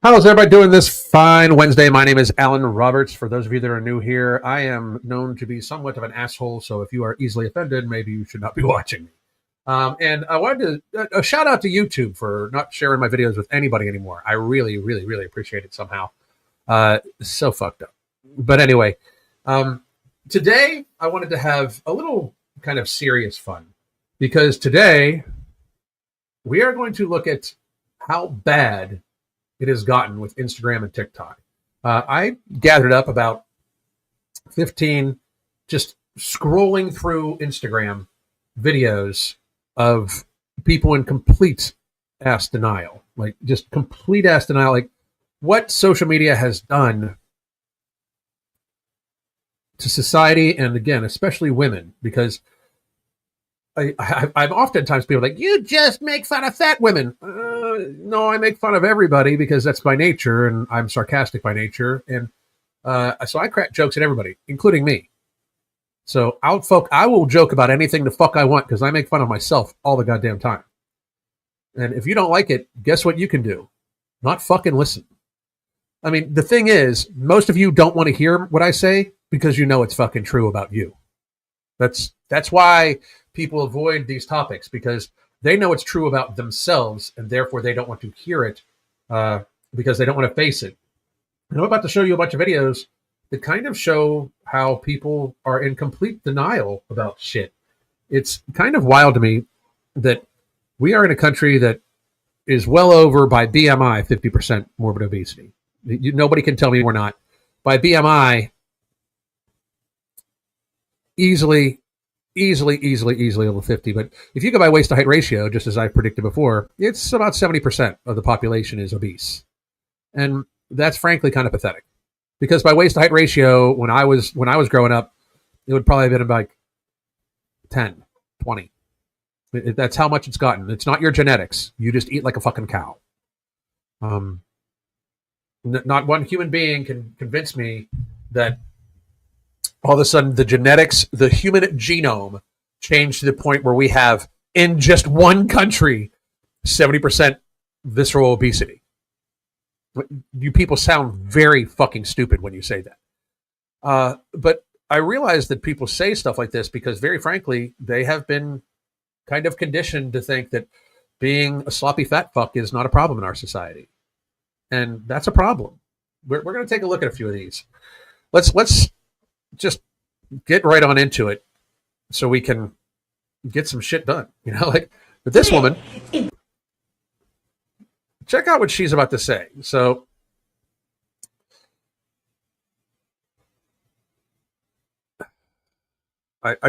How's everybody doing this fine Wednesday? My name is Alan Roberts. For those of you that are new here, I am known to be somewhat of an asshole, so if you are easily offended, maybe you should not be watching me. And I wanted to a shout out to YouTube for not sharing my videos with anybody anymore. I really, really, really appreciate it somehow. So fucked up. But anyway, today I wanted to have a little kind of serious fun because today we are going to look at how bad it has gotten with Instagram and TikTok. I gathered up about 15 just scrolling through Instagram videos of people in complete ass denial, like just complete ass denial, like what social media has done to society, and again, especially women, because I've oftentimes people are like, you just make fun of fat women. No, I make fun of everybody because that's my nature, and I'm sarcastic by nature, and so I crack jokes at everybody, including me. So I will joke about anything the fuck I want because I make fun of myself all the goddamn time. And if you don't like it, guess what you can do? Not fucking listen. I mean, the thing is, most of you don't want to hear what I say because you know it's fucking true about you. That's why people avoid these topics, because they know it's true about themselves, and therefore they don't want to hear it because they don't want to face it. And I'm about to show you a bunch of videos that kind of show how people are in complete denial about shit. It's kind of wild to me that we are in a country that is well over, by BMI, 50% morbid obesity. Nobody can tell me we're not. By BMI, easily over 50. But if you go by waist to height ratio, just as I predicted before, it's about 70% of the population is obese. And that's frankly kind of pathetic. Because by waist to height ratio, when I was growing up, it would probably have been about 10, 20. That's how much it's gotten. It's not your genetics. You just eat like a fucking cow. Not one human being can convince me that all of a sudden the genetics, the human genome changed to the point where we have, in just one country, 70% visceral obesity. You people sound very fucking stupid when you say that. But I realize that people say stuff like this because, very frankly, they have been kind of conditioned to think that being a sloppy fat fuck is not a problem in our society. And that's a problem. We're going to take a look at a few of these. Let's just get right on into it so we can get some shit done. You know, like with this woman, check out what she's about to say. So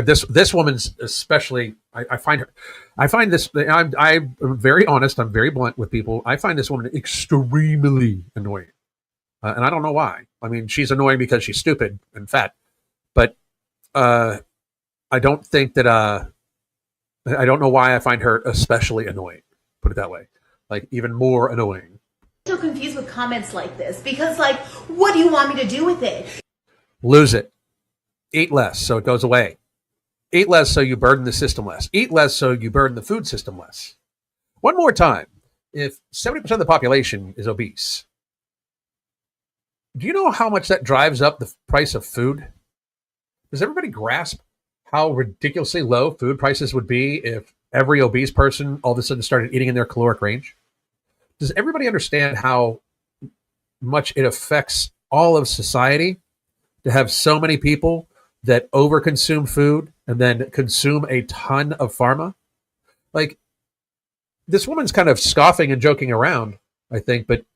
this woman's especially, I find this, I'm very honest, I'm very blunt with people. I find this woman extremely annoying. And I don't know why. I mean, she's annoying because she's stupid and fat. But I don't think that, I don't know why I find her especially annoying. Put it that way. Like, even more annoying. I'm so confused with comments like this because, like, what do you want me to do with it? Lose it. Eat less so it goes away. Eat less so you burden the system less. Eat less so you burden the food system less. One more time. If 70% of the population is obese, do you know how much that drives up the price of food? Does everybody grasp how ridiculously low food prices would be if every obese person all of a sudden started eating in their caloric range? Does everybody understand how much it affects all of society to have so many people that overconsume food and then consume a ton of pharma? Like, this woman's kind of scoffing and joking around, I think, but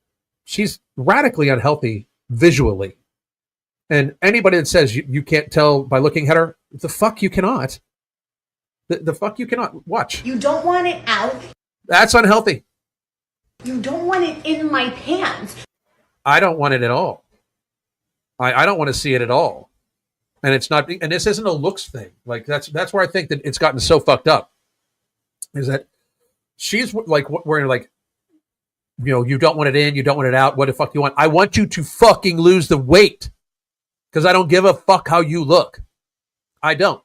she's radically unhealthy visually. And anybody that says you can't tell by looking at her, the fuck you cannot. The fuck you cannot. Watch. You don't want it out. That's unhealthy. You don't want it in my pants. I don't want it at all. I don't want to see it at all. And it's not, and this isn't a looks thing. Like, that's where I think that it's gotten so fucked up. Is that she's like, we're like, you know, you don't want it in, you don't want it out. What the fuck you want? I want you to fucking lose the weight. Because I don't give a fuck how you look. I don't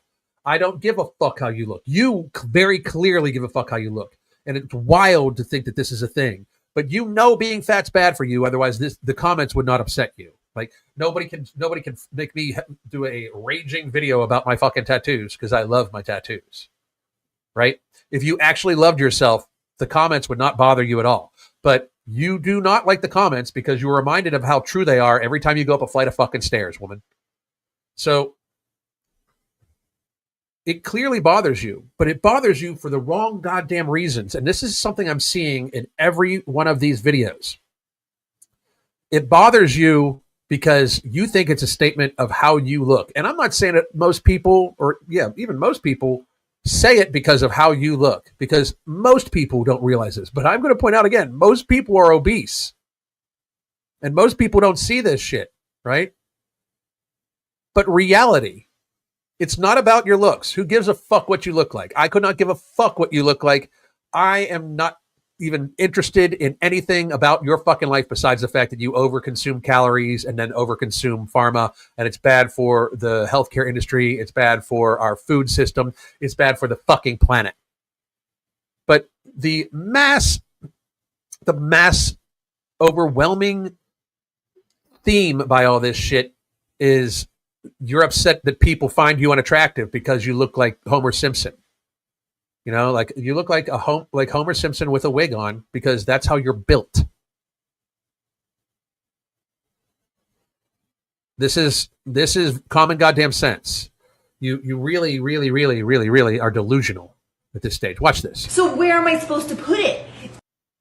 give a fuck how you look. You very clearly give a fuck how you look. And it's wild to think that this is a thing. but you know being fat's bad for you. Otherwise, the comments would not upset you. Like nobody can make me do a raging video about my fucking tattoos because I love my tattoos. Right? If you actually loved yourself, the comments would not bother you at all. But you do not like the comments because you're reminded of how true they are every time you go up a flight of fucking stairs, woman. So it clearly bothers you, but it bothers you for the wrong goddamn reasons. And this is something I'm seeing in every one of these videos. It bothers you because you think it's a statement of how you look. And I'm not saying that most people, or even most people, say it because of how you look, because most people don't realize this. But I'm going to point out again, most people are obese. And most people don't see this shit, right? But reality, it's not about your looks. Who gives a fuck what you look like? I could not give a fuck what you look like. I am not even interested in anything about your fucking life besides the fact that you overconsume calories and then overconsume pharma, and it's bad for the healthcare industry. It's bad for our food system. It's bad for the fucking planet. But the mass overwhelming theme by all this shit is you're upset that people find you unattractive because you look like Homer Simpson. You know, like you look like like Homer Simpson with a wig on because that's how you're built. This is common goddamn sense. You really, really, really, really, really are delusional at this stage. Watch this. So where am I supposed to put it?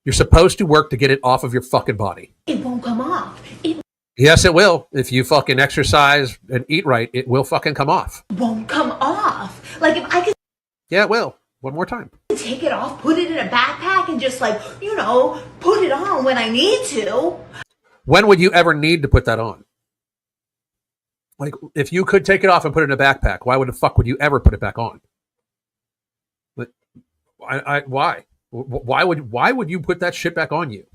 You're supposed to work to get it off of your fucking body. It won't come off. Yes, it will. If you fucking exercise and eat right, it will fucking come off. Won't come off. Like if I could. Yeah, it will. One more time. Take it off, put it in a backpack, and just like, put it on when I need to. When would you ever need to put that on? Like, if you could take it off and put it in a backpack, why would the fuck would you ever put it back on? Like, why? Why would you put that shit back on you?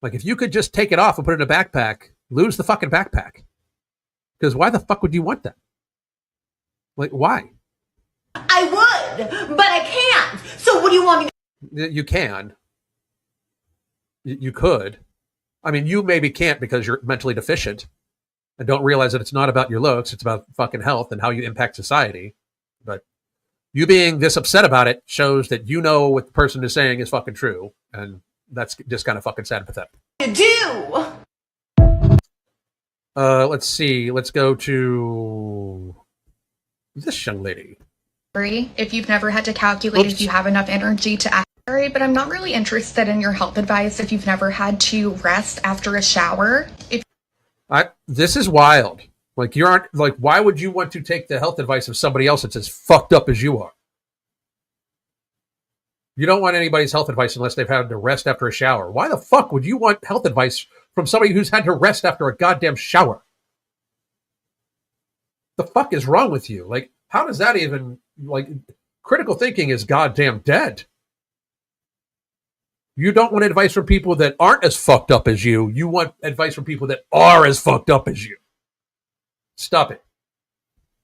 Like, if you could just take it off and put it in a backpack, lose the fucking backpack. Because why the fuck would you want that? Like, why? I would, but I can't. So what do you want me to? You can. You could. I mean, you maybe can't because you're mentally deficient and don't realize that it's not about your looks. It's about fucking health and how you impact society. But you being this upset about it shows that you know what the person is saying is fucking true. And that's just kind of fucking sad and pathetic. To do. Let's see. Let's go to this young lady. If you've never had to calculate if you have enough energy to act. Sorry, but I'm not really interested in your health advice if you've never had to rest after a shower. This is wild. Like, you aren't, like, why would you want to take the health advice of somebody else that's as fucked up as you are? You don't want anybody's health advice unless they've had to rest after a shower. Why the fuck would you want health advice from somebody who's had to rest after a goddamn shower? The fuck is wrong with you? Like, how does that even, like, critical thinking is goddamn dead. You don't want advice from people that aren't as fucked up as you. You want advice from people that are as fucked up as you. Stop it.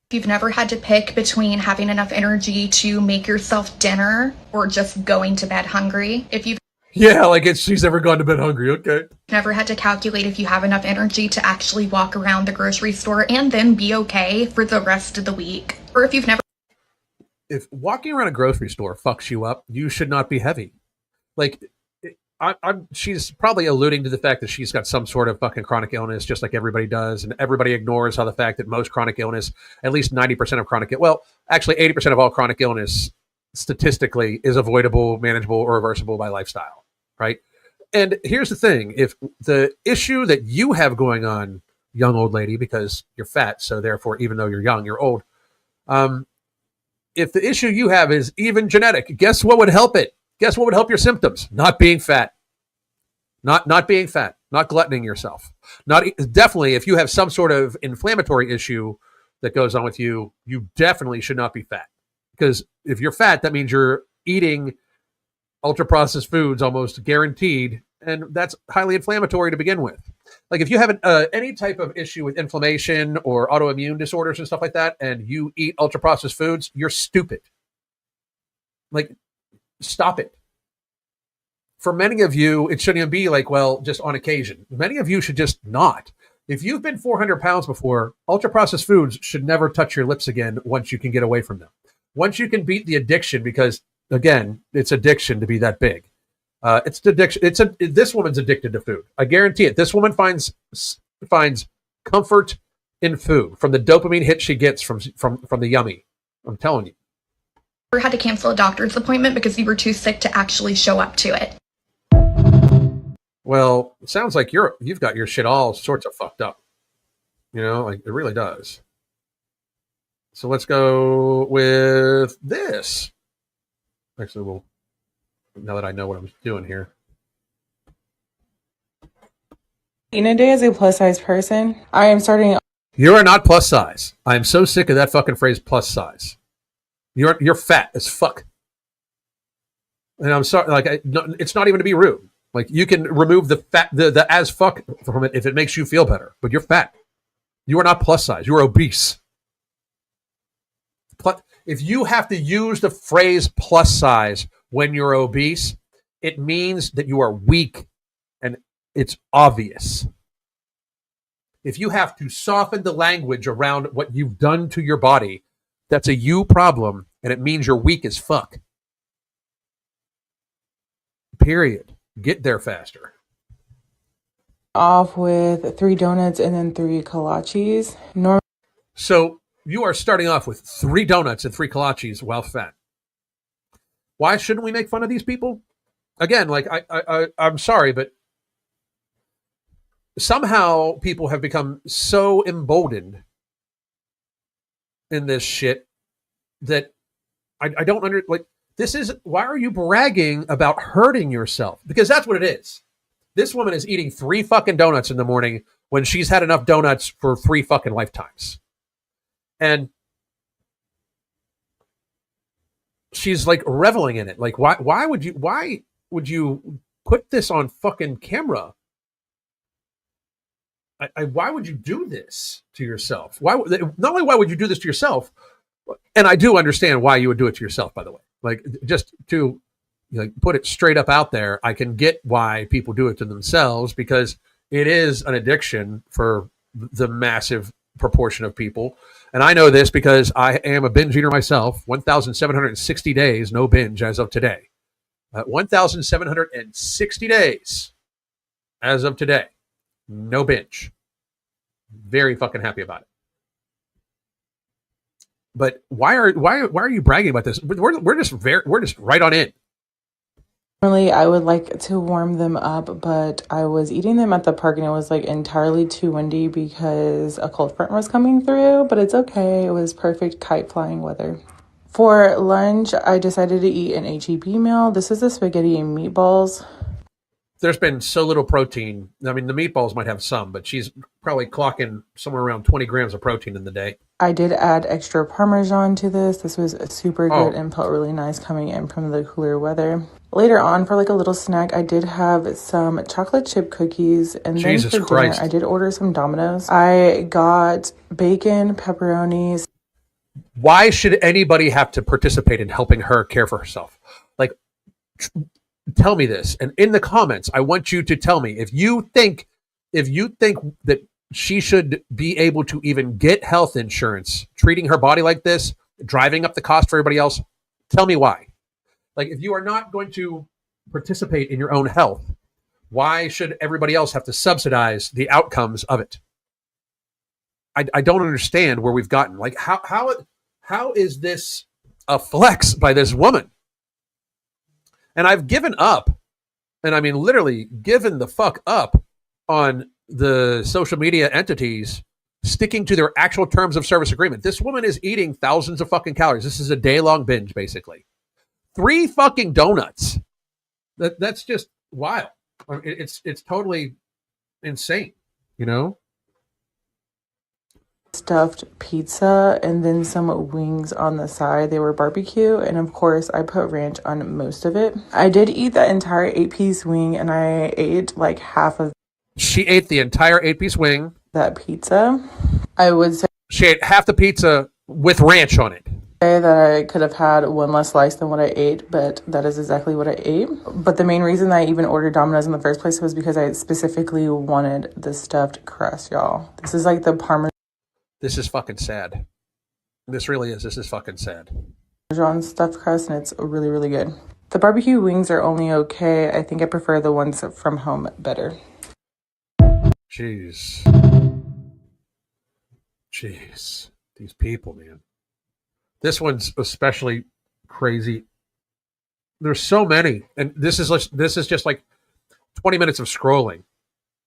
If you've never had to pick between having enough energy to make yourself dinner or just going to bed hungry, she's ever gone to bed hungry. Okay. Never had to calculate if you have enough energy to actually walk around the grocery store and then be okay for the rest of the week. Or if walking around a grocery store fucks you up, you should not be heavy. Like, she's probably alluding to the fact that she's got some sort of fucking chronic illness, just like everybody does, and everybody ignores how the fact that most chronic illness, at least 90% of chronic, well, actually 80% of all chronic illness, statistically, is avoidable, manageable, or reversible by lifestyle, right? And here's the thing: if the issue that you have going on, young old lady, because you're fat, so therefore, even though you're young, you're old. If the issue you have is even genetic, guess what would help it? Guess what would help your symptoms? Not being fat. Not being fat. Not gluttoning yourself. Definitely, if you have some sort of inflammatory issue that goes on with you, you definitely should not be fat. Because if you're fat, that means you're eating ultra-processed foods almost guaranteed, and that's highly inflammatory to begin with. Like, if you have any type of issue with inflammation or autoimmune disorders and stuff like that, and you eat ultra-processed foods, you're stupid. Like, stop it. for many of you, it shouldn't even be like, well, just on occasion. Many of you should just not. If you've been 400 pounds before, ultra processed foods should never touch your lips again once you can get away from them. Once you can beat the addiction, because again, it's addiction to be that big. It's addiction. This woman's addicted to food. I guarantee it. This woman finds comfort in food from the dopamine hit she gets from the yummy. I'm telling you. Or had to cancel a doctor's appointment because you were too sick to actually show up to it. Well, it sounds like you've got your shit all sorts of fucked up. You know, like it really does. So let's go with this. Actually, now that I know what I'm doing here. In a day as a plus size person, I am starting. You are not plus size. I am so sick of that fucking phrase plus size. You're fat as fuck. And I'm sorry, like it's not even to be rude. Like you can remove the fat, the as fuck from it if it makes you feel better. But you're fat. You are not plus size. You are obese. If you have to use the phrase plus size when you're obese, it means that you are weak, and it's obvious. If you have to soften the language around what you've done to your body, that's a you problem, and it means you're weak as fuck. Period. Get there faster. Off with 3 donuts and then 3 kolaches. So you are starting off with 3 donuts and 3 kolaches while fat. Why shouldn't we make fun of these people? Again, like I'm sorry, but somehow people have become so emboldened in this shit that I don't this is, why are you bragging about hurting yourself? Because that's what it is. This woman is eating 3 fucking donuts in the morning when she's had enough donuts for 3 fucking lifetimes. And she's like reveling in it. Like, why would you put this on fucking camera? Why would you do this to yourself? Not only why would you do this to yourself, and I do understand why you would do it to yourself, by the way. Like, just to put it straight up out there, I can get why people do it to themselves, because it is an addiction for the massive proportion of people. And I know this because I am a binge eater myself. 1,760 days, no binge as of today. 1,760 days as of today, no binge. Very fucking happy about it. But why are you bragging about this? We're just right on in. Normally, I would like to warm them up, but I was eating them at the park and it was like entirely too windy because a cold front was coming through, but it's okay. It was perfect kite flying weather. For lunch, I decided to eat an HEB meal. This is the spaghetti and meatballs. There's been so little protein. I mean, the meatballs might have some, but she's probably clocking somewhere around 20 grams of protein in the day. I did add extra Parmesan to this. This was super good and felt really nice coming in from the cooler weather. Later on, for like a little snack, I did have some chocolate chip cookies. And Jesus then for Christ. dinner, I did order some Domino's. I got bacon, pepperonis. Why should anybody have to participate in helping her care for herself? Like, tell me this. And in the comments, I want you to tell me if you think that she should be able to even get health insurance, treating her body like this, driving up the cost for everybody else. Tell me why. Like, if you are not going to participate in your own health, why should everybody else have to subsidize the outcomes of it? I don't understand where we've gotten. Like, how is this a flex by this woman? And I've given up, and I mean literally given the fuck up on the social media entities sticking to their actual terms of service agreement. This woman is eating thousands of fucking calories. This is a day-long binge, basically. 3 fucking donuts. That's just wild. It's totally insane, you know? Stuffed pizza and then some wings on the side. They were barbecue, and of course I put ranch on most of it. I did eat that entire 8-piece wing, and I ate like half of She ate the entire 8-piece wing. that pizza. I would say She ate half the pizza with ranch on it. Say that I could have had one less slice than what I ate, but that is exactly what I ate. But the main reason I even ordered Domino's in the first place was because I specifically wanted the stuffed crust, y'all. This is like the This is fucking sad. This really is. This is fucking sad. Parmesan stuffed crust, and it's really, really good. The barbecue wings are only okay. I think I prefer the ones from home better. Jeez. These people, man. This one's especially crazy. There's so many, and this is just like 20 minutes of scrolling.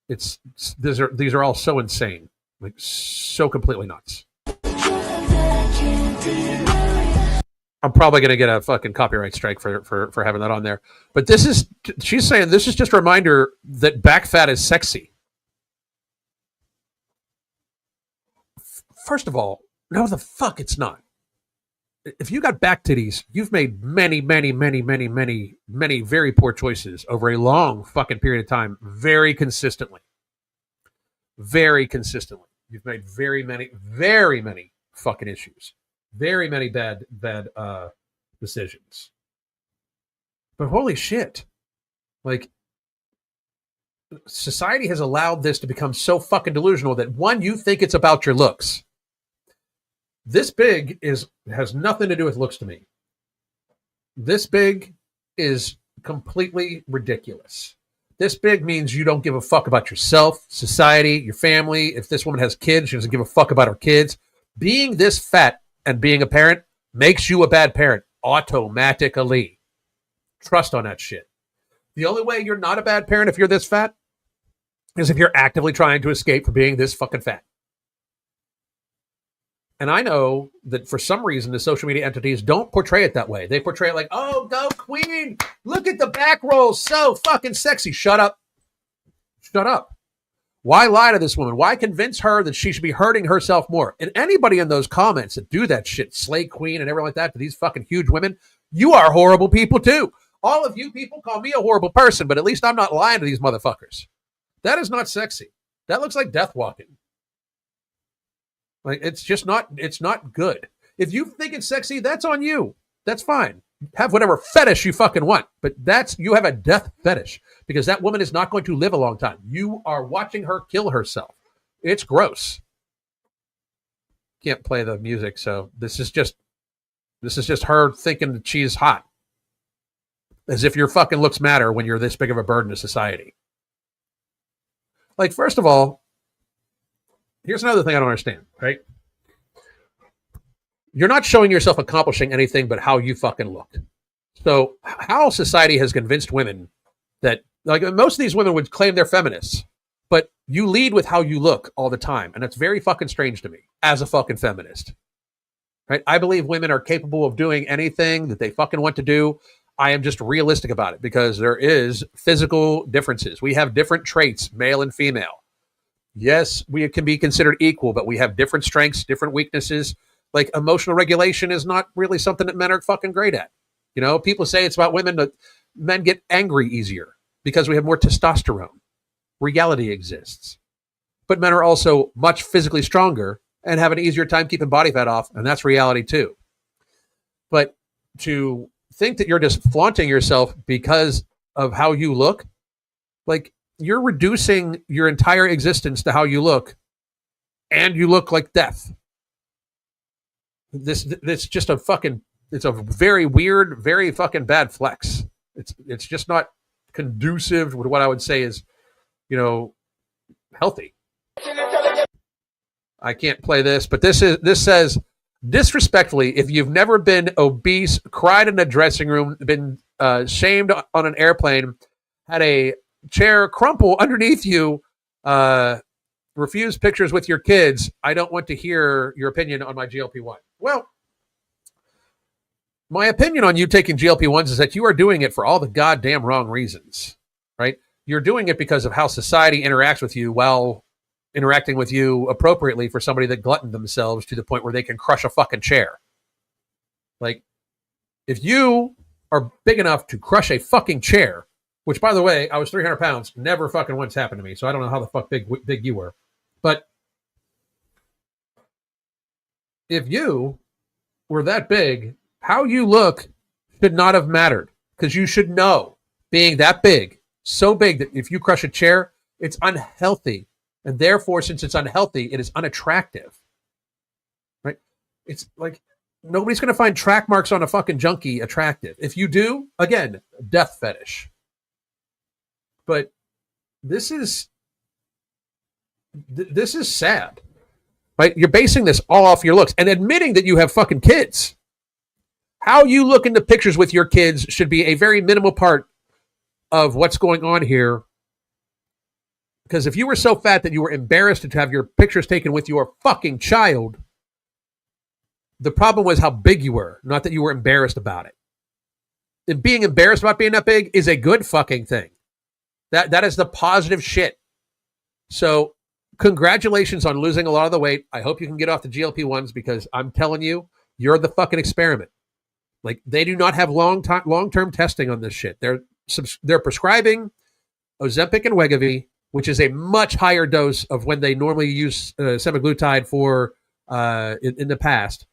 These are all so insane, like so completely nuts. I'm probably going to get a fucking copyright strike for having that on there. But she's saying this is just a reminder that back fat is sexy. First of all, no, the fuck it's not. If you got back titties, you've made many, many, many, many, many, many very poor choices over a long fucking period of time, very consistently. Very consistently. You've made very many fucking issues. Very many bad decisions. But holy shit. Like, society has allowed this to become so fucking delusional that, one, you think it's about your looks. This big has nothing to do with looks to me. This big is completely ridiculous. This big means you don't give a fuck about yourself, society, your family. If this woman has kids, she doesn't give a fuck about her kids. Being this fat and being a parent makes you a bad parent automatically. Trust on that shit. The only way you're not a bad parent if you're this fat is if you're actively trying to escape from being this fucking fat. And I know that for some reason, the social media entities don't portray it that way. They portray it like, oh, go queen. Look at the back roll. So fucking sexy. Shut up. Shut up. Why lie to this woman? Why convince her that she should be hurting herself more? And anybody in those comments that do that shit, slay queen and everything like that to these fucking huge women, you are horrible people too. All of you people call me a horrible person, but at least I'm not lying to these motherfuckers. That is not sexy. That looks like death walking. Like, it's not good. If you think it's sexy, that's on you. That's fine. Have whatever fetish you fucking want, but you have a death fetish because that woman is not going to live a long time. You are watching her kill herself. It's gross. Can't play the music, so this is just her thinking that she's hot. As if your fucking looks matter when you're this big of a burden to society. Like, first of all, here's another thing I don't understand, right? You're not showing yourself accomplishing anything but how you fucking look. So how society has convinced women that, like, most of these women would claim they're feminists, but you lead with how you look all the time. And that's very fucking strange to me as a fucking feminist, right? I believe women are capable of doing anything that they fucking want to do. I am just realistic about it because there is physical differences. We have different traits, male and female. Yes, we can be considered equal, but we have different strengths, different weaknesses. Like, emotional regulation is not really something that men are fucking great at. You know, people say it's about women, but men get angry easier because we have more testosterone. Reality exists. But men are also much physically stronger and have an easier time keeping body fat off, and that's reality too. But to think that you're just flaunting yourself because of how you look, like, you're reducing your entire existence to how you look, and you look like death. This just a fucking, it's a very weird, very fucking bad flex. It's just not conducive with what I would say is, you know, healthy. I can't play this, but this says, disrespectfully, if you've never been obese, cried in a dressing room, been shamed on an airplane, had a chair crumple underneath you, refuse pictures with your kids, I don't want to hear your opinion on my GLP-1. Well, my opinion on you taking GLP-1s is that you are doing it for all the goddamn wrong reasons, right? You're doing it because of how society interacts with you while interacting with you appropriately for somebody that gluttoned themselves to the point where they can crush a fucking chair. Like, if you are big enough to crush a fucking chair, which, by the way, I was 300 pounds, never fucking once happened to me, so I don't know how the fuck big you were. But if you were that big, how you look should not have mattered, because you should know being that big, so big that if you crush a chair, it's unhealthy. And therefore, since it's unhealthy, it is unattractive. Right? It's like nobody's going to find track marks on a fucking junkie attractive. If you do, again, death fetish. But this is sad. Right? You're basing this all off your looks and admitting that you have fucking kids. How you look into pictures with your kids should be a very minimal part of what's going on here. Because if you were so fat that you were embarrassed to have your pictures taken with your fucking child, the problem was how big you were, not that you were embarrassed about it. And being embarrassed about being that big is a good fucking thing. That is the positive shit. So congratulations on losing a lot of the weight. I hope you can get off the GLP-1s, because I'm telling you, you're the fucking experiment. Like, they do not have long-term testing on this shit. They're prescribing Ozempic and Wegovy, which is a much higher dose of when they normally use semaglutide for in the past.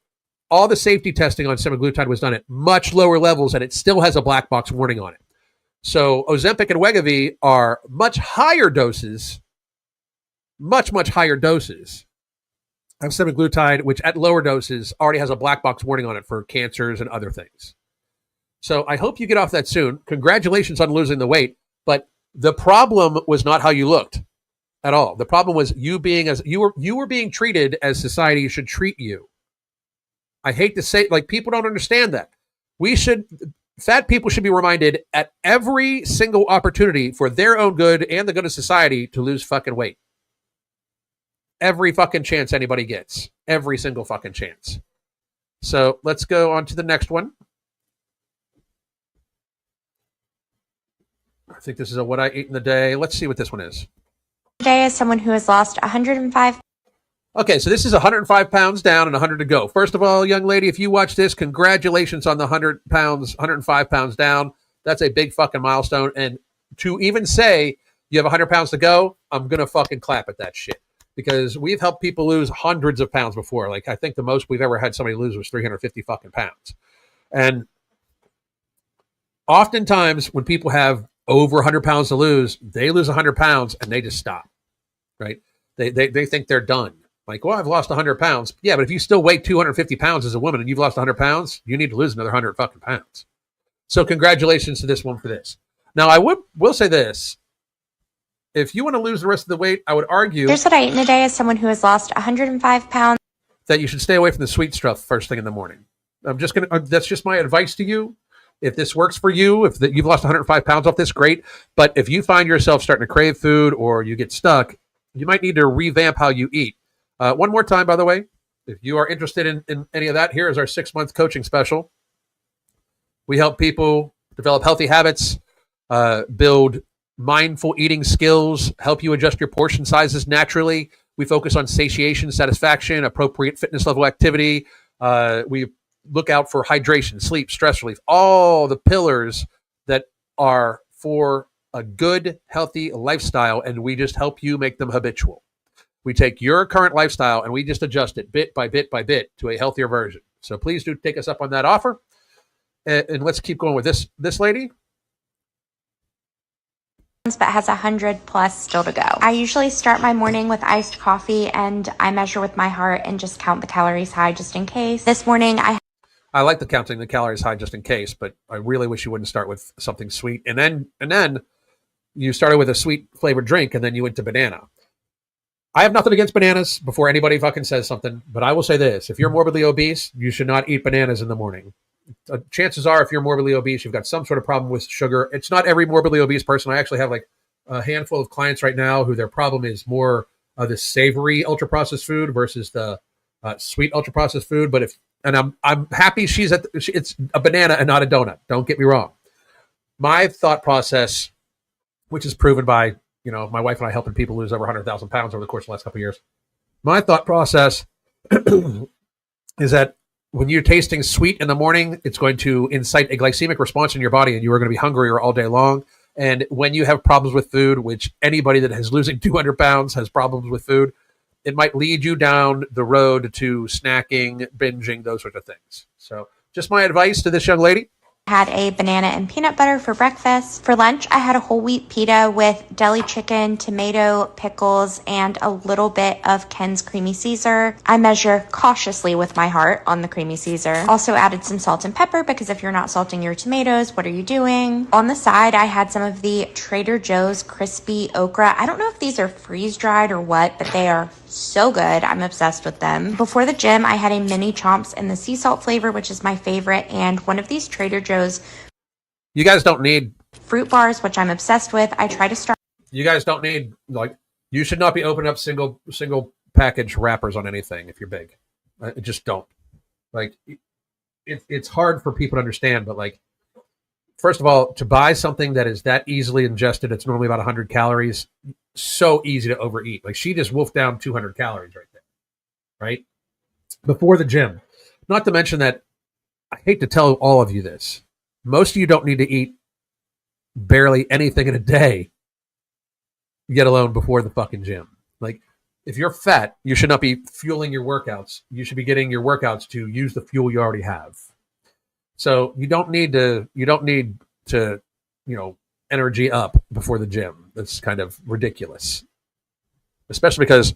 All the safety testing on semaglutide was done at much lower levels, and it still has a black box warning on it. So Ozempic and Wegovy are much higher doses, much higher doses of semaglutide, which at lower doses already has a black box warning on it for cancers and other things. So I hope you get off that soon. Congratulations on losing the weight, but the problem was not how you looked at all. The problem was you were being treated as society should treat you. I hate to say, like, people don't understand that. Fat people should be reminded at every single opportunity for their own good and the good of society to lose fucking weight. Every fucking chance anybody gets. Every single fucking chance. So let's go on to the next one. I think this is what I ate in the day. Let's see what this one is. Today, as someone who has lost 105. Okay, so this is 105 pounds down and 100 to go. First of all, young lady, if you watch this, congratulations on the 105 pounds down. That's a big fucking milestone. And to even say you have 100 pounds to go, I'm going to fucking clap at that shit. Because we've helped people lose hundreds of pounds before. Like, I think the most we've ever had somebody lose was 350 fucking pounds. And oftentimes when people have over 100 pounds to lose, they lose 100 pounds and they just stop, right? They think they're done. Like, well, I've lost 100 pounds. Yeah, but if you still weigh 250 pounds as a woman and you've lost 100 pounds, you need to lose another 100 fucking pounds. So congratulations to this one for this. Now, I will say this. If you want to lose the rest of the weight, I would argue... Here's what I ate in a day as someone who has lost 105 pounds. ...that you should stay away from the sweet stuff first thing in the morning. That's just my advice to you. If this works for you, if you've lost 105 pounds off this, great. But if you find yourself starting to crave food or you get stuck, you might need to revamp how you eat. One more time, by the way, if you are interested in any of that, here is our 6-month coaching special. We help people develop healthy habits, build mindful eating skills, help you adjust your portion sizes naturally. We focus on satiation, satisfaction, appropriate fitness level activity. We look out for hydration, sleep, stress relief, all the pillars that are for a good, healthy lifestyle, and we just help you make them habitual. We take your current lifestyle and we just adjust it bit by bit by bit to a healthier version. So please do take us up on that offer. And let's keep going with this lady. But has 100 plus still to go. I usually start my morning with iced coffee and I measure with my heart and just count the calories high just in case. This morning I like the counting the calories high just in case, but I really wish you wouldn't start with something sweet. And then you started with a sweet flavored drink and then you went to banana. I have nothing against bananas before anybody fucking says something, but I will say this. If you're morbidly obese, you should not eat bananas in the morning. Chances are, if you're morbidly obese, you've got some sort of problem with sugar. It's not every morbidly obese person. I actually have like a handful of clients right now who their problem is more the savory ultra processed food versus the sweet ultra processed food. But I'm happy it's a banana and not a donut. Don't get me wrong. My thought process, which is proven by my wife and I helping people lose over 100,000 pounds over the course of the last couple of years. My thought process is that when you're tasting sweet in the morning, it's going to incite a glycemic response in your body and you are going to be hungrier all day long. And when you have problems with food, which anybody that is losing 200 pounds has problems with food, it might lead you down the road to snacking, binging, those sorts of things. So just my advice to this young lady. Had a banana and peanut butter for breakfast. For lunch, I had a whole wheat pita with deli chicken, tomato, pickles, and a little bit of Ken's creamy Caesar. I measure cautiously with my heart on the creamy Caesar. Also added some salt and pepper because if you're not salting your tomatoes, what are you doing? On the side, I had some of the Trader Joe's crispy okra. I don't know if these are freeze-dried or what, but they are so good. I'm obsessed with them. Before the gym, I had a mini chomps in the sea salt flavor, which is my favorite, and one of these Trader Joe's You guys don't need fruit bars, which I'm obsessed with. I try to start. You guys don't need you should not be opening up single package wrappers on anything if you're big. Just don't. It's hard for people to understand, but first of all, to buy something that is that easily ingested, it's normally about 100 calories. So easy to overeat. She just wolfed down 200 calories right there, right? Before the gym. Not to mention that I hate to tell all of you this. Most of you don't need to eat barely anything in a day, get alone before the fucking gym. If you're fat, you should not be fueling your workouts. You should be getting your workouts to use the fuel you already have. So you don't need to, energy up before the gym. That's kind of ridiculous. Especially because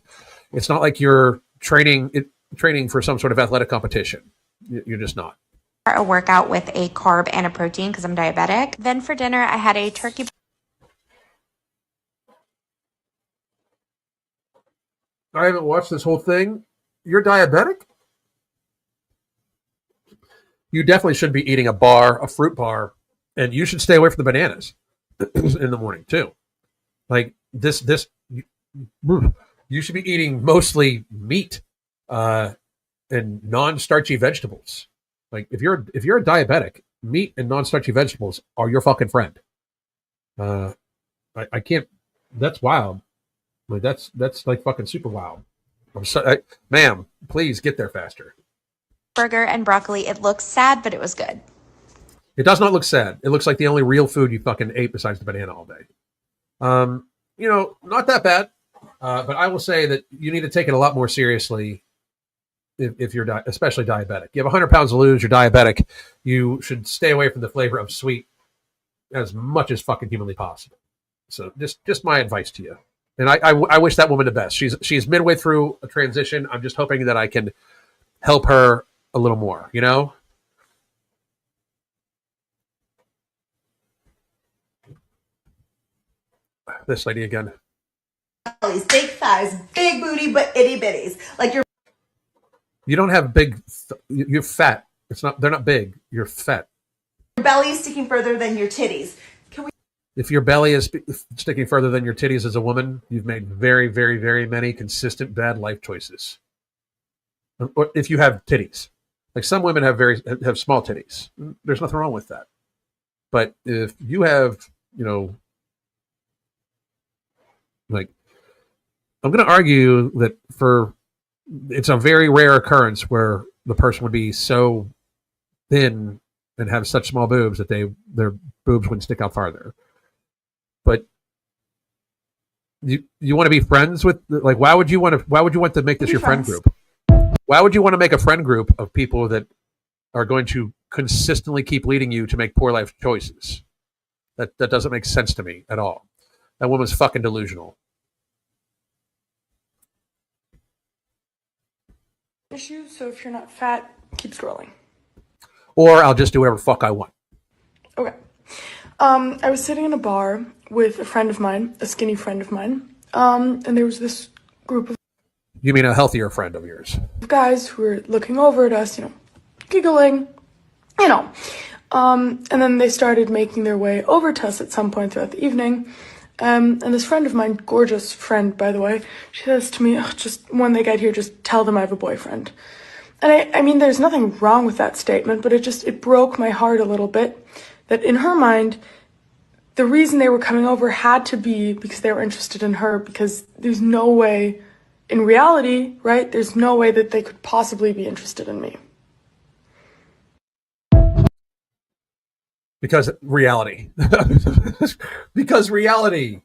it's not like you're training for some sort of athletic competition. You're just not. A workout with a carb and a protein because I'm diabetic. Then for dinner, I had a turkey. I haven't watched this whole thing. You're diabetic? You definitely should be eating a fruit bar, and you should stay away from the bananas in the morning too. You should be eating mostly meat and non-starchy vegetables. If you're a diabetic, meat and non-starchy vegetables are your fucking friend. I can't. That's wild. That's fucking super wild. Ma'am, please get there faster. Burger and broccoli. It looks sad, but it was good. It does not look sad. It looks like the only real food you fucking ate besides the banana all day. Not that bad. But I will say that you need to take it a lot more seriously if you're especially diabetic. You have 100 pounds to lose, you're diabetic. You should stay away from the flavor of sweet as much as fucking humanly possible. So just my advice to you. And I wish that woman the best. She's midway through a transition. I'm just hoping that I can help her a little more, This lady again. Big thighs, big booty, but itty bitties. You don't have you're fat. They're not big. You're fat. Your belly is sticking further than your titties. If your belly is sticking further than your titties as a woman, you've made very, very, very many consistent bad life choices. Or if you have titties, some women have small titties, there's nothing wrong with that. But if you have, I'm going to argue that it's a very rare occurrence where the person would be so thin and have such small boobs that their boobs wouldn't stick out farther. But you want to be friends with why would you want to make this your friend group? Why would you want to make a friend group of people that are going to consistently keep leading you to make poor life choices? That doesn't make sense to me at all. That woman's fucking delusional. Issues, so if you're not fat, keep scrolling. Or I'll just do whatever the fuck I want. Okay. I was sitting in a bar with a friend of mine, a skinny friend of mine, and there was this group of You mean a healthier friend of yours? guys who were looking over at us, giggling, and then they started making their way over to us at some point throughout the evening. And this friend of mine, gorgeous friend, by the way, she says to me, just when they get here, just tell them I have a boyfriend. And I mean, there's nothing wrong with that statement, but it broke my heart a little bit that in her mind, the reason they were coming over had to be because they were interested in her, because there's no way, in reality, right, there's no way that they could possibly be interested in me. Because reality. Because reality.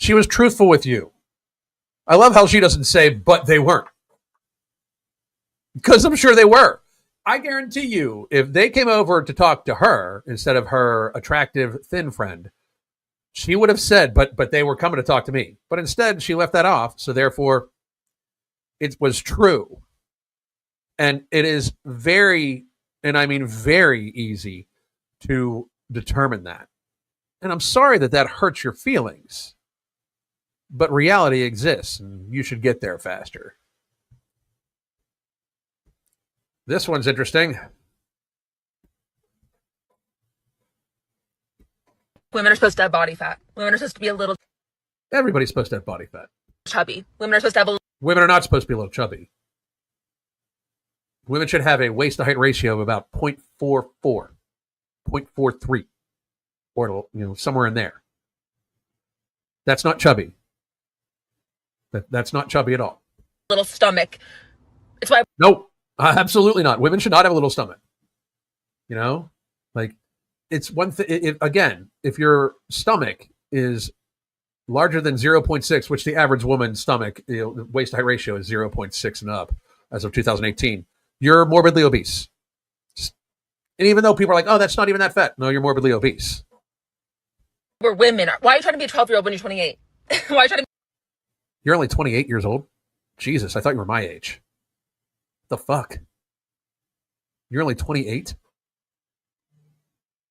She was truthful with you. I love how she doesn't say, but they weren't. Because I'm sure they were. I guarantee you, if they came over to talk to her instead of her attractive, thin friend, she would have said, but they were coming to talk to me. But instead, she left that off. So therefore, it was true. And it is very, and I mean very easy to determine that. And I'm sorry that that hurts your feelings. But reality exists, and you should get there faster. This one's interesting. Women are supposed to have body fat. Women are supposed to be a little Everybody's supposed to have body fat. chubby. Women are supposed to have a Women are not supposed to be a little chubby. Women should have a waist to height ratio of about 0.44, 0.43, or somewhere in there. That's not chubby. That's not chubby at all. little stomach. It's why No, absolutely not. Women should not have a little stomach. Like it's one thing. Again, if your stomach is larger than 0.6, which the average woman's stomach, the waist to height ratio is 0.6 and up as of 2018, you're morbidly obese. And even though people are like, oh, that's not even that fat. No, you're morbidly obese. we're women. Why are you trying to be a 12-year-old when you're 28? Why are you trying to You're only 28 years old? Jesus, I thought you were my age. What the fuck? You're only 28?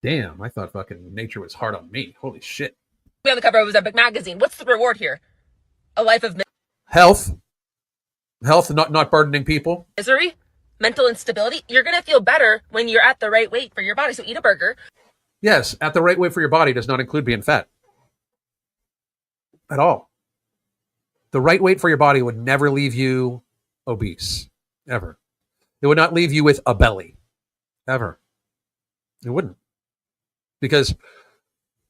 Damn, I thought fucking nature was hard on me. Holy shit. be on the cover of Ozempic magazine? What's the reward here? A life of Health, not burdening people. misery, mental instability. You're going to feel better when you're at the right weight for your body. So eat a burger. Yes, at the right weight for your body does not include being fat. At all. The right weight for your body would never leave you obese. Ever. It would not leave you with a belly. Ever. It wouldn't. Because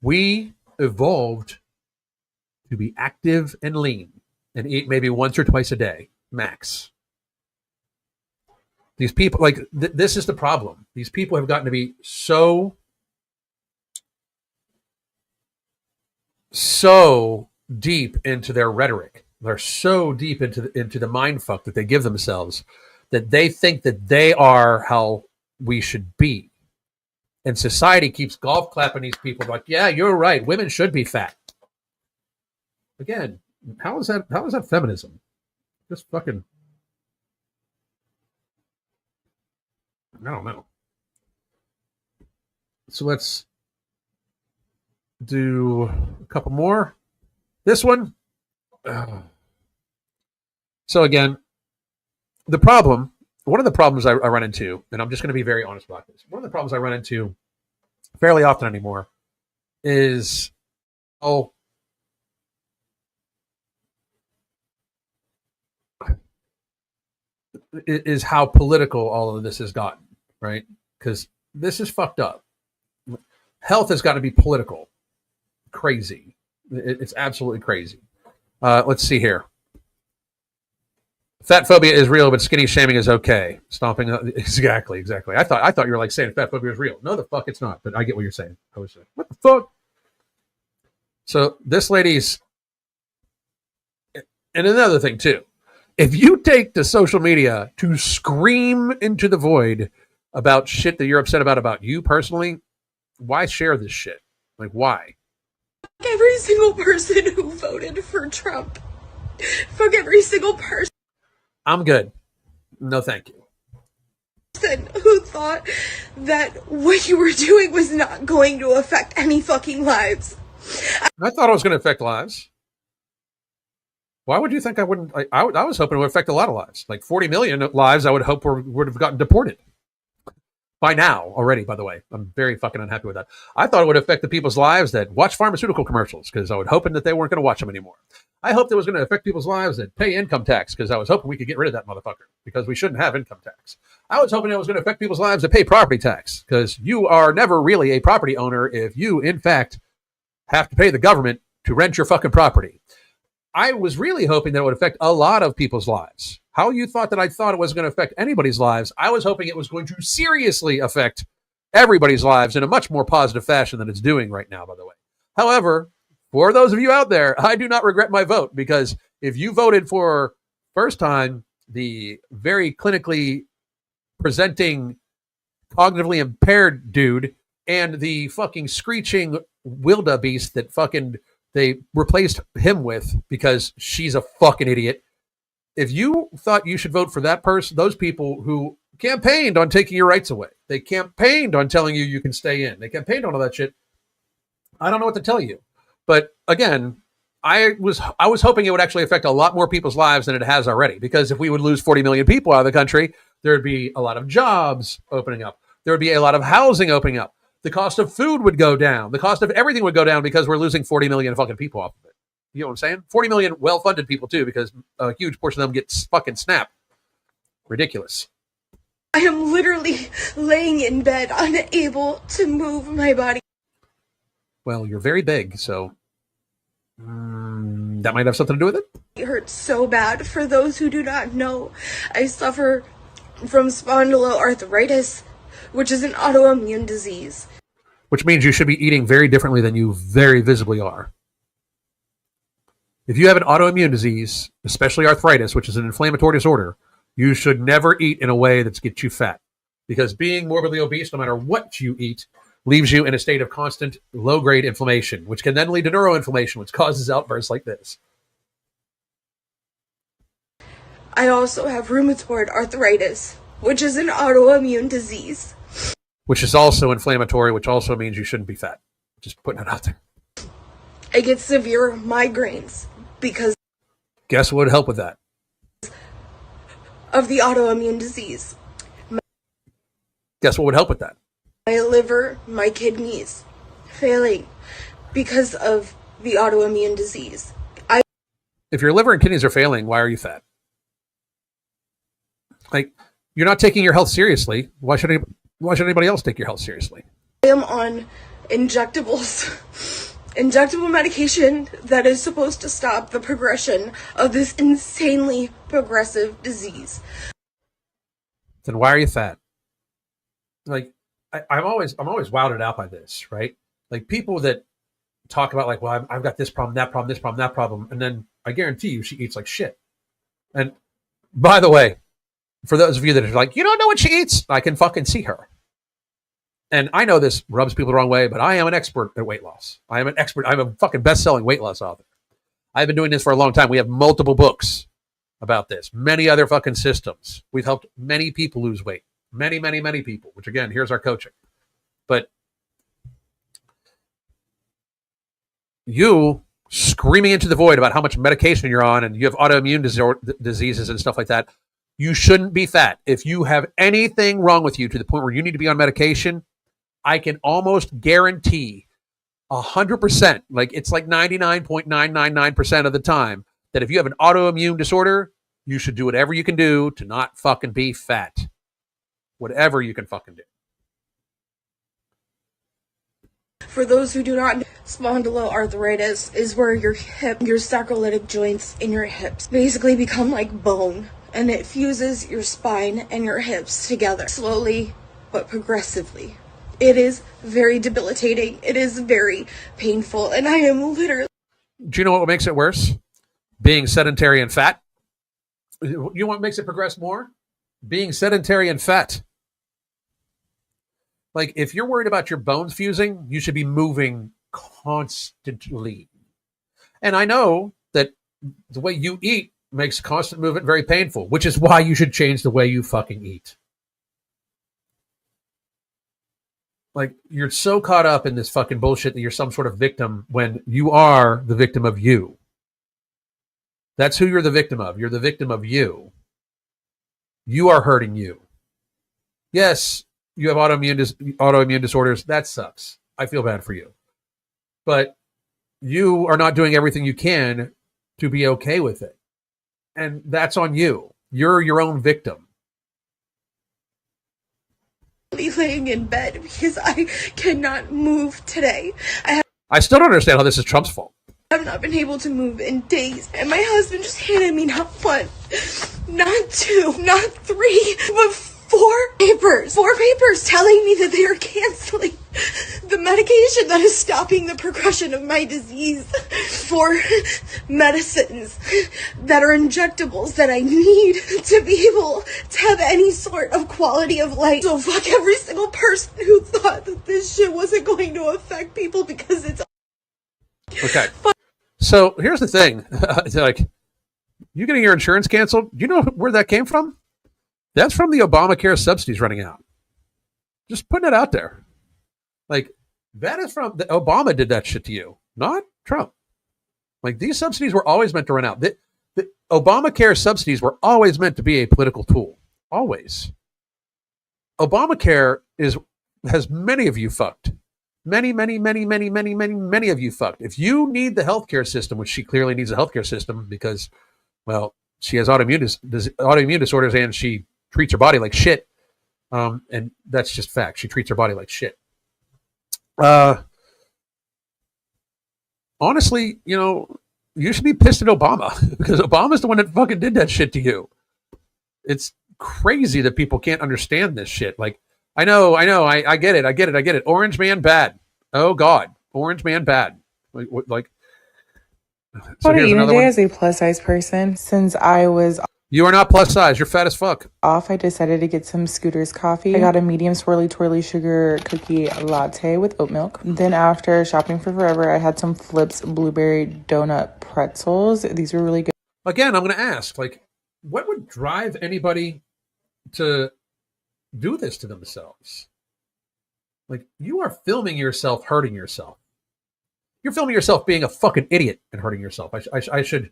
we evolved to be active and lean and eat maybe once or twice a day, max. These people, like, this is the problem. These people have gotten to be so deep into their rhetoric. They're so deep into the mind fuck that they give themselves that they think that they are how we should be. And society keeps golf clapping these people like, yeah, you're right. Women should be fat. Again, how is that feminism? Just fucking, I don't know. So let's do a couple more. This one. So again, one of the problems I run into, and I'm just going to be very honest about this. One of the problems I run into fairly often anymore is how political all of this has gotten, right? Because this is fucked up. Health has got to be political. Crazy. It's absolutely crazy. Let's see here. Fat phobia is real, but skinny shaming is okay. Stomping exactly. I thought you were like saying fat phobia is real. No, the fuck it's not. But I get what you're saying. I was like, what the fuck? So this lady's, and another thing too. If you take to social media to scream into the void about shit that you're upset about you personally, why share this shit? Like, why? Every single person who voted for Trump. Fuck every single person I'm good. No, thank you. who thought that what you were doing was not going to affect any fucking lives. I thought it was going to affect lives. Why would you think I wouldn't? I was hoping it would affect a lot of lives. Like 40 million lives I would hope would have gotten deported. By now, already, by the way. I'm very fucking unhappy with that. I thought it would affect the people's lives that watch pharmaceutical commercials because I was hoping that they weren't going to watch them anymore. I hoped it was going to affect people's lives that pay income tax because I was hoping we could get rid of that motherfucker because we shouldn't have income tax. I was hoping it was going to affect people's lives that pay property tax because you are never really a property owner if you, in fact, have to pay the government to rent your fucking property. I was really hoping that it would affect a lot of people's lives. How you thought that I thought it was going to affect anybody's lives, I was hoping it was going to seriously affect everybody's lives in a much more positive fashion than it's doing right now, by the way. However, for those of you out there, I do not regret my vote, because if you voted for first time the very clinically presenting, cognitively impaired dude and the fucking screeching wildebeest that fucking they replaced him with because she's a fucking idiot. If you thought you should vote for that person, those people who campaigned on taking your rights away, they campaigned on telling you can stay in, they campaigned on all that shit, I don't know what to tell you. But again, I was hoping it would actually affect a lot more people's lives than it has already, because if we would lose 40 million people out of the country, there would be a lot of jobs opening up. There would be a lot of housing opening up. The cost of food would go down. The cost of everything would go down because we're losing 40 million fucking people off of it. You know what I'm saying? 40 million well-funded people too, because a huge portion of them get fucking snapped. Ridiculous. I am literally laying in bed, unable to move my body. Well, you're very big, so that might have something to do with it. It hurts so bad. For those who do not know, I suffer from spondyloarthritis, which is an autoimmune disease. Which means you should be eating very differently than you very visibly are. If you have an autoimmune disease, especially arthritis, which is an inflammatory disorder, you should never eat in a way that gets you fat. Because being morbidly obese, no matter what you eat, leaves you in a state of constant low-grade inflammation, which can then lead to neuroinflammation, which causes outbursts like this. I also have rheumatoid arthritis, which is an autoimmune disease. Which is also inflammatory, which also means you shouldn't be fat. Just putting it out there. I get severe migraines because... Guess what would help with that? ...of the autoimmune disease. Guess what would help with that? My liver, my kidneys, failing because of the autoimmune disease. If your liver and kidneys are failing, why are you fat? Like, you're not taking your health seriously. Why should anybody else take your health seriously? I am on injectable medication that is supposed to stop the progression of this insanely progressive disease. Then why are you fat? Like, I'm always wowed out by this, right? Like, people that talk about, like, well, I've got this problem, that problem, this problem, that problem, and then I guarantee you she eats like shit. And by the way, for those of you that are like, you don't know what she eats, I can fucking see her. And I know this rubs people the wrong way, but I am an expert at weight loss. I am an expert. I'm a fucking best-selling weight loss author. I've been doing this for a long time. We have multiple books about this, many other fucking systems. We've helped many people lose weight. Many, many, many people, which again, here's our coaching. But you screaming into the void about how much medication you're on and you have autoimmune diseases and stuff like that, you shouldn't be fat. If you have anything wrong with you to the point where you need to be on medication, I can almost guarantee 100%, like it's like 99.999% of the time, that if you have an autoimmune disorder, you should do whatever you can do to not fucking be fat. Whatever you can fucking do. For those who do not know, spondyloarthritis is where your sacroiliac joints in your hips basically become like bone, and it fuses your spine and your hips together slowly but progressively. It is very debilitating. It is very painful, and I am literally... Do you know what makes it worse? Being sedentary and fat. You know what makes it progress more? Being sedentary and fat. Like, if you're worried about your bones fusing, you should be moving constantly. And I know that the way you eat makes constant movement very painful, which is why you should change the way you fucking eat. Like, you're so caught up in this fucking bullshit that you're some sort of victim when you are the victim of you. That's who you're the victim of. You're the victim of you. You are hurting you. Yes, you have autoimmune disorders. That sucks. I feel bad for you. But you are not doing everything you can to be okay with it. And that's on you. You're your own victim. Laying in bed because I cannot move today. I still don't understand how this is Trump's fault. I have not been able to move in days, and my husband just handed me not one, not two, not three, but four papers telling me that they are canceling the medication that is stopping the progression of my disease, for medicines that are injectables that I need to be able to have any sort of quality of life. So fuck every single person who thought that this shit wasn't going to affect people, because it's okay. So here's the thing. It's like, you getting your insurance canceled? Do you know where that came from? That's from the Obamacare subsidies running out. Just putting it out there. Like, that is from Obama did that shit to you, not Trump. Like, these subsidies were always meant to run out. The Obamacare subsidies were always meant to be a political tool. Always. Obamacare has many of you fucked. Many of you fucked. If you need the healthcare system, which she clearly needs a healthcare system because, well, she has autoimmune disorders and she treats her body like shit. And that's just fact. She treats her body like shit. Honestly, you should be pissed at Obama because Obama's the one that fucking did that shit to you. It's crazy that people can't understand this shit. Like, I know, I get it. Orange man bad. Oh God, orange man bad. Like so here's another one. As a plus size person, since I was You are not plus size. You're fat as fuck. off, I decided to get some Scooter's coffee. I got a medium swirly twirly sugar cookie latte with oat milk. Then after shopping for forever, I had some Flips blueberry donut pretzels. These were really good. Again, I'm going to ask, like, what would drive anybody to do this to themselves? Like, you are filming yourself hurting yourself. You're filming yourself being a fucking idiot and hurting yourself. I should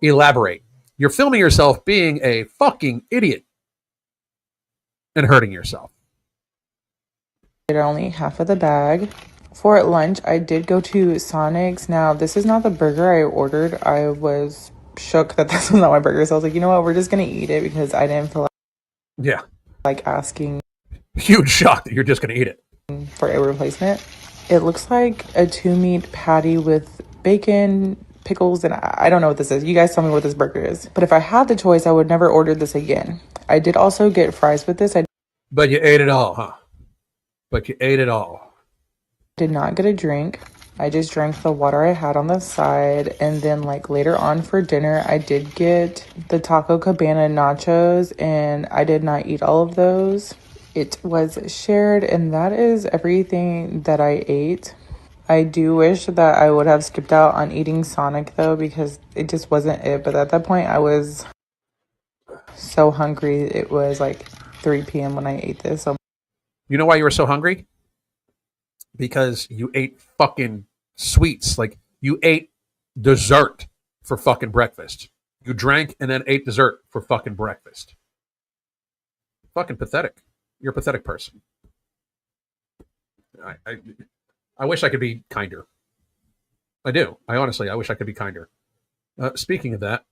elaborate. You're filming yourself being a fucking idiot and hurting yourself. Only half of the bag. For lunch, I did go to Sonic's. Now, this is not the burger I ordered. I was shook that this was not my burger. So I was like, you know what? We're just going to eat it because I didn't feel like asking. Huge shock that you're just going to eat it. For a replacement. It looks like a 2-meat patty with bacon, pickles, and I don't know what this is. You guys tell me what this burger is. But if I had the choice, I would never order this again. I did also get fries with this. But you ate it all, huh? But you ate it all. Did not get a drink. I just drank the water I had on the side. And then like later on for dinner, I did get the Taco Cabana nachos and I did not eat all of those. It was shared, and that is everything that I ate. I do wish that I would have skipped out on eating Sonic, though, because it just wasn't it. But at that point, I was so hungry. It was like 3 p.m. when I ate this. So, you know why you were so hungry? Because you ate fucking sweets. Like, you ate dessert for fucking breakfast. You drank and then ate dessert for fucking breakfast. Fucking pathetic. You're a pathetic person. I wish I could be kinder. I do. I wish I could be kinder. Speaking of that.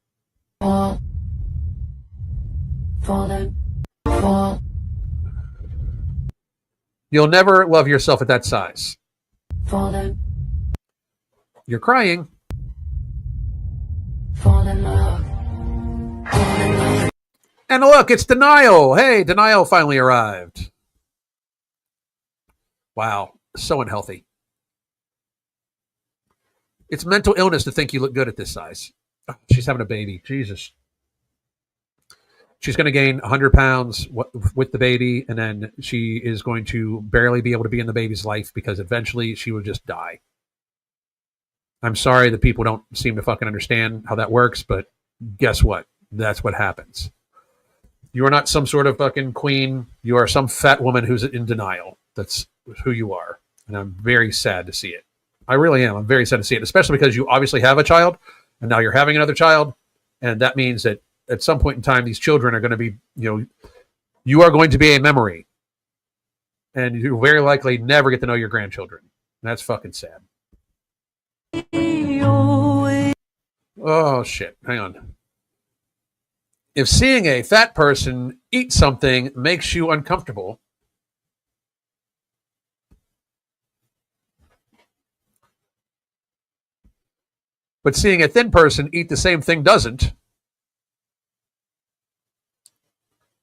You'll never love yourself at that size. You're crying. And look, it's Denial. Hey, Denial finally arrived. Wow, so unhealthy. It's mental illness to think you look good at this size. Oh, she's having a baby. Jesus. She's going to gain 100 pounds with the baby, and then she is going to barely be able to be in the baby's life because eventually she will just die. I'm sorry that people don't seem to fucking understand how that works, but guess what? That's what happens. You are not some sort of fucking queen. You are some fat woman who's in denial. That's who you are. And I'm very sad to see it. I really am. I'm very sad to see it, especially because you obviously have a child, and now you're having another child. And that means that at some point in time, these children are going to be, you are going to be a memory. And you very likely never get to know your grandchildren. And that's fucking sad. Oh, shit. Hang on. If seeing a fat person eat something makes you uncomfortable, but seeing a thin person eat the same thing doesn't,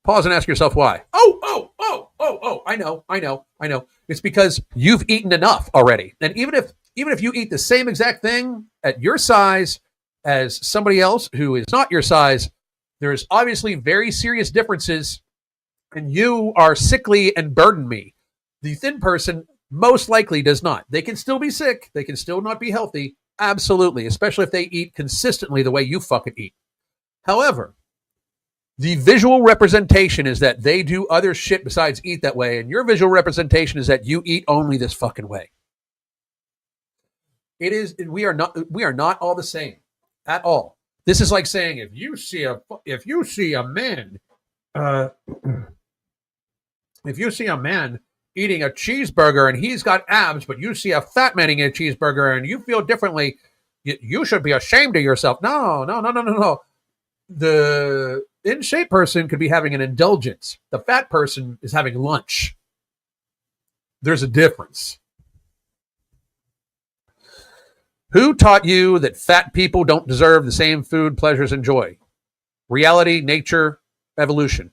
pause and ask yourself why. Oh. Oh, I know. It's because you've eaten enough already. And even if you eat the same exact thing at your size as somebody else who is not your size, there's obviously very serious differences, and you are sickly and burden me. The thin person most likely does not. They can still be sick. They can still not be healthy. Absolutely, especially if they eat consistently the way you fucking eat. However, the visual representation is that they do other shit besides eat that way, and your visual representation is that you eat only this fucking way. It is. We are not all the same at all. This is like saying if you see a man eating a cheeseburger and he's got abs, but you see a fat man eating a cheeseburger and you feel differently, you should be ashamed of yourself. No. The in shape person could be having an indulgence. The fat person is having lunch. There's a difference. Who taught you that fat people don't deserve the same food, pleasures, and joy? Reality, nature, evolution.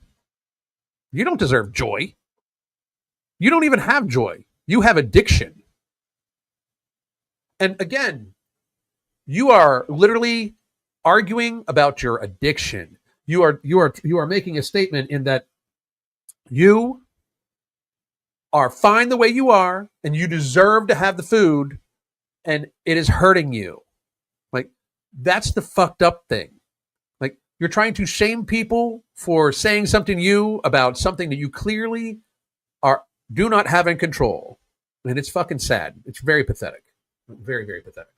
You don't deserve joy. You don't even have joy. You have addiction. And again, you are literally arguing about your addiction. You are making a statement in that you are fine the way you are and you deserve to have the food, and it is hurting you. Like, that's the fucked up thing. Like, you're trying to shame people for saying something to you about something that you clearly do not have in control. And it's fucking sad. It's very pathetic. Very, very pathetic.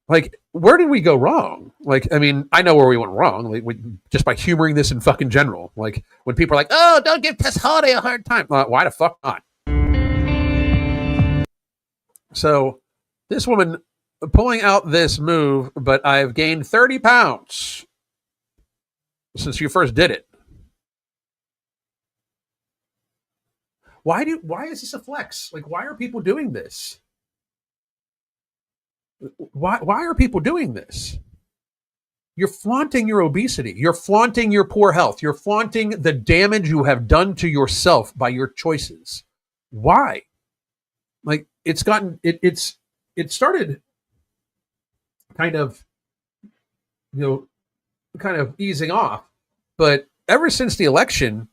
Like, where did we go wrong? Like, I mean, I know where we went wrong. Like, just by humoring this in fucking general. Like, when people are like, oh, don't give Tess Holiday a hard time. Why the fuck not? So, this woman pulling out this move, but I've gained 30 pounds since you first did it. Why is this a flex? Like, why are people doing this? Why are people doing this? You're flaunting your obesity. You're flaunting your poor health. You're flaunting the damage you have done to yourself by your choices. Why? Like, it started kind of, kind of easing off, but ever since the election,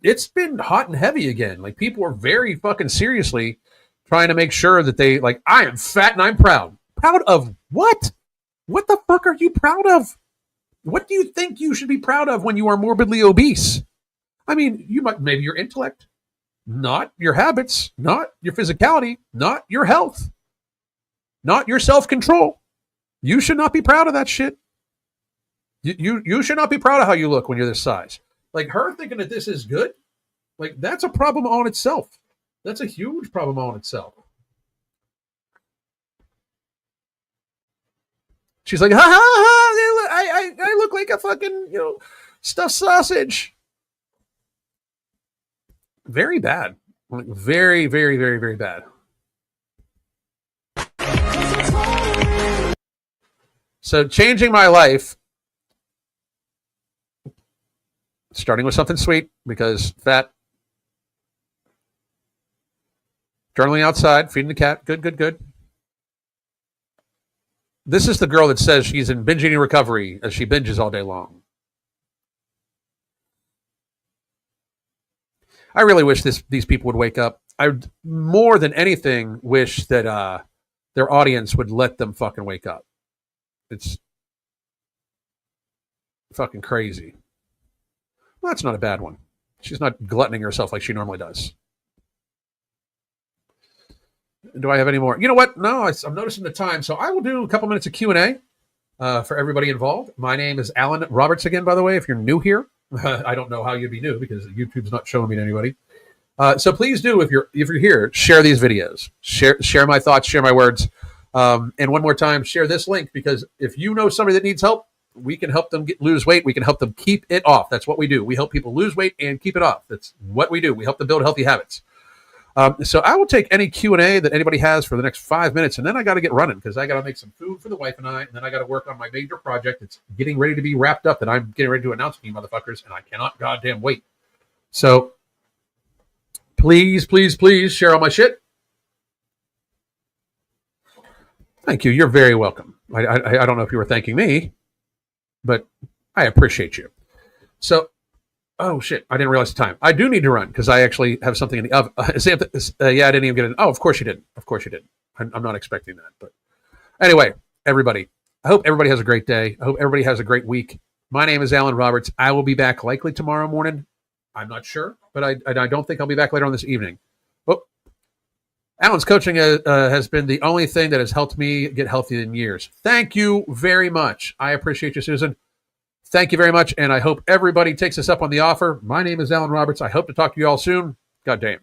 it's been hot and heavy again. Like, people are very fucking seriously trying to make sure that they, like, I am fat and I'm proud. Proud of what? What the fuck are you proud of? What do you think you should be proud of when you are morbidly obese? I mean, maybe your intellect, not your habits, not your physicality, not your health, not your self-control. You should not be proud of that shit. You should not be proud of how you look when you're this size. Like, her thinking that this is good, like, that's a problem on itself. That's a huge problem on itself. She's like, ha ha ha, I look like a fucking, stuffed sausage. Very bad. Like, very, very, very, very bad. So, changing my life, starting with something sweet, because fat. Journaling outside, feeding the cat. Good. This is the girl that says she's in binge eating recovery as she binges all day long. I really wish these people would wake up. I more than anything wish that their audience would let them fucking wake up. It's fucking crazy. Well, that's not a bad one. She's not gluttoning herself like she normally does. Do I have any more? You know what? No, I'm noticing the time, so I will do a couple minutes of Q&A for everybody involved. My name is Alan Roberts again, by the way, if you're new here. I don't know how you'd be new because YouTube's not showing me to anybody. So please do, if you're here, share these videos. Share my thoughts, share my words. And one more time, share this link, because if you know somebody that needs help, we can help them lose weight. We can help them keep it off. That's what we do. We help people lose weight and keep it off. That's what we do. We help them build healthy habits. So I will take any Q&A that anybody has for the next 5 minutes, and then I got to get running because I got to make some food for the wife and I, and then I got to work on my major project. It's getting ready to be wrapped up that I'm getting ready to announce to you motherfuckers, and I cannot goddamn wait. So please, please, please share all my shit. Thank you. You're very welcome. I don't know if you were thanking me, but I appreciate you. So, oh shit, I didn't realize the time. I do need to run because I actually have something in the oven. Yeah, I didn't even get it. Oh, of course you didn't. Of course you didn't. I'm not expecting that. But anyway, everybody, I hope everybody has a great day. I hope everybody has a great week. My name is Alan Roberts. I will be back likely tomorrow morning. I'm not sure, but I don't think I'll be back later on this evening. Oh, Alan's coaching has been the only thing that has helped me get healthy in years. Thank you very much. I appreciate you, Susan. Thank you very much, and I hope everybody takes us up on the offer. My name is Alan Roberts. I hope to talk to you all soon. God damn.